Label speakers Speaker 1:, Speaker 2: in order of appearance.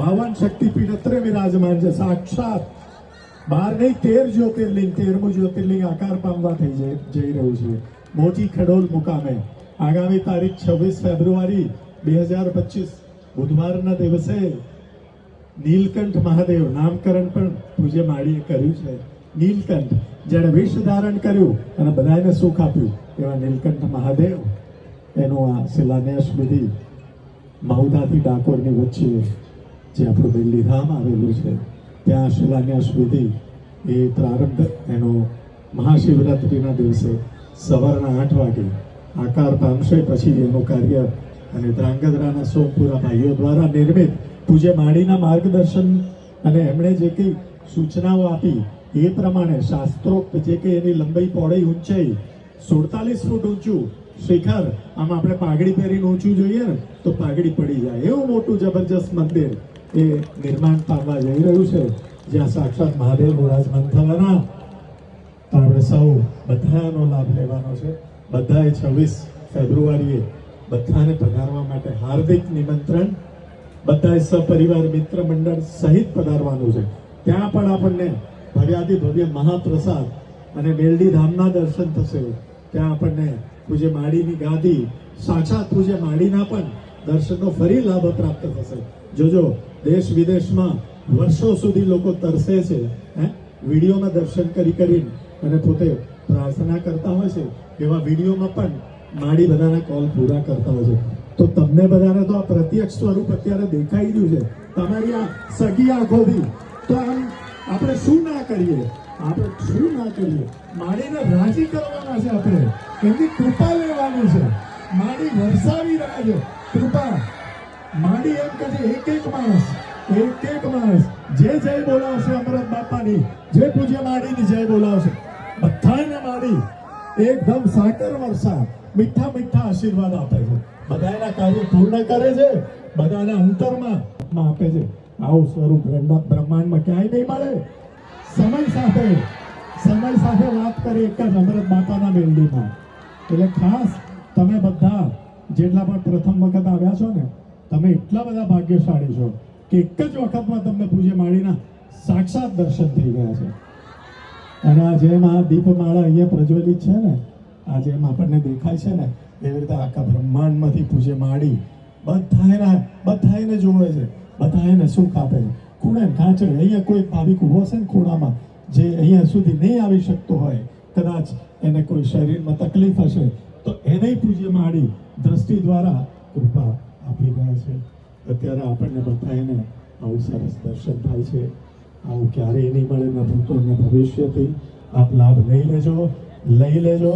Speaker 1: 52 શક્તિપીઠ અત્રે વિરાજમાન છે. સાક્ષાત 12 નહીં 13 જ્યોતિર્લિંગ, 13મું જ્યોતિર્લિંગ આકાર પામવા જઈ રહ્યું છે. મોટી ખડોલ મુકામે આગામી તારીખ 26 ફેબ્રુઆરી 2025 બુધવારના દિવસે નીલકંઠ મહાદેવ નામકરણ પણ પૂજ્ય માળીએ કર્યું છે. નીલકંઠ જેણે વિષ ધારણ કર્યું અને બધાને સુખ આપ્યું એવા નીલકંઠ મહાદેવ એનું આ શિલાન્યાસ વિધિ મહુધાથી ડાકોરની વચ્ચે જે આપણું બેલીધામ આવેલું છે ત્યાં શિલાન્યાસ વિધિ એ પ્રારંભ એનો મહાશિવરાત્રિના દિવસે સવારના 8 વાગે આકાર પામશે. પછી એનું કાર્ય અને ધ્રાંગધ્રાના સોમપુરા ભાઈઓ દ્વારા નિર્મિત પૂજ્ય માળીના માર્ગદર્શન અને એમણે જે કંઈ સૂચનાઓ આપી એ પ્રમાણે શાસ્ત્રોક્ત જે કે એની લંબાઈ પહોળાઈ ઊંચાઈ 47 ફૂટ ઊંચું શિખર, આમ આપણે પાઘડી પહેરીને ઊંચું જોઈએ ને તો પાઘડી પડી જાય એવું મોટું જબરજસ્ત મંદિર એ નિર્માણ પામવા જઈ રહ્યું છે, જ્યાં સાક્ષાત મહાદેવ બિરાજમાન થવાના. તો આપણે સૌ બધાનો લાભ લેવાનો છે. બધાએ 26 ફેબ્રુઆરીએ બધાને પધારવા માટે હાર્દિક નિમંત્રણ. બધાએ સપરિવાર મિત્ર મંડળ સહિત પધારવાનું છે. ત્યાં પણ આપણને ભવ્યાતિભવ્ય મહાપ્રસાદ અને મેલડી ધામના દર્શન થશે. ત્યાં આપણને પૂજ્ય માળીની ગાદી, સાક્ષાત પૂજ્ય માળીના પણ દર્શનનો ફરી લાભ પ્રાપ્ત થશે. જોજો દેશ વિદેશમાં વર્ષો સુધી લોકો તરસે છે વિડીયોમાં દર્શન કરીને અને પોતે પ્રાર્થના કરતા હોય છે. એવા વિડીયોમાં પણ માળી બધાના કોલ પૂરા કરતા હોય છે. તો તમને બધાને તો આ પ્રત્યક્ષ સ્વરૂપ અત્યારે દેખાઈ રહ્યું છે તમારી આ સગી આંખોથી. તો આમ આપણે શું ના કરીએ, માળીને રાજી કરવાના છે. આપણે એમની કૃપા લેવાની છે. માળી વરસાવી રહ્યા છે કૃપા. માળી એમ કહે છે એક એક માણસ જે જય બોલાવશે અમૃત બાપાની, જે પૂજ્ય માળીની જય બોલાવશે, બધાને માળી એકદમ સાકર વરસા મીઠા મીઠા આશીર્વાદ આપે છે. બધાના કાર્ય પૂર્ણ કરે છે, બધાના અંતરમાં આપે છે. આવું સ્વરૂપ બ્રહ્માંડમાં ક્યાંય નહીં મળે. સમય સાથે વાત કરી એક જ અમૃત બાપાના મેલડીમાં. એટલે ખાસ તમે બધા જેટલા પણ પ્રથમ વખત આવ્યા છો ને, તમે એટલા બધા ભાગ્યશાળી છો કે એક જ વખતમાં તમને પૂજ્ય માળીના સાક્ષાત દર્શન થઈ ગયા છે. અને આ જેમ આ દીપમાળા અહીંયા પ્રજ્વલિત છે ને, આ જેમ આપણને દેખાય છે ને, એવી રીતે આખા બ્રહ્માંડમાંથી પૂજ્ય માળી બધાને જોવે છે, બધાને સુખ આપે છે. ખૂણે કાંચડે અહીંયા કોઈ ભાવિક ઉભો છે ને ખૂણામાં, જે અહીંયા સુધી નહીં આવી શકતો હોય, કદાચ એને કોઈ શરીરમાં તકલીફ હશે, તો એને પૂજ્ય માળી દ્રષ્ટિ દ્વારા કૃપા આપી રહ્યા છે. અત્યારે આપણને બધાને આવું સરસ દર્શન થાય છે. આવું ક્યારેય નહીં મળે, ન ભૂતો ન ભવિષ્યથી. આપ લાભ લઈ લેજો.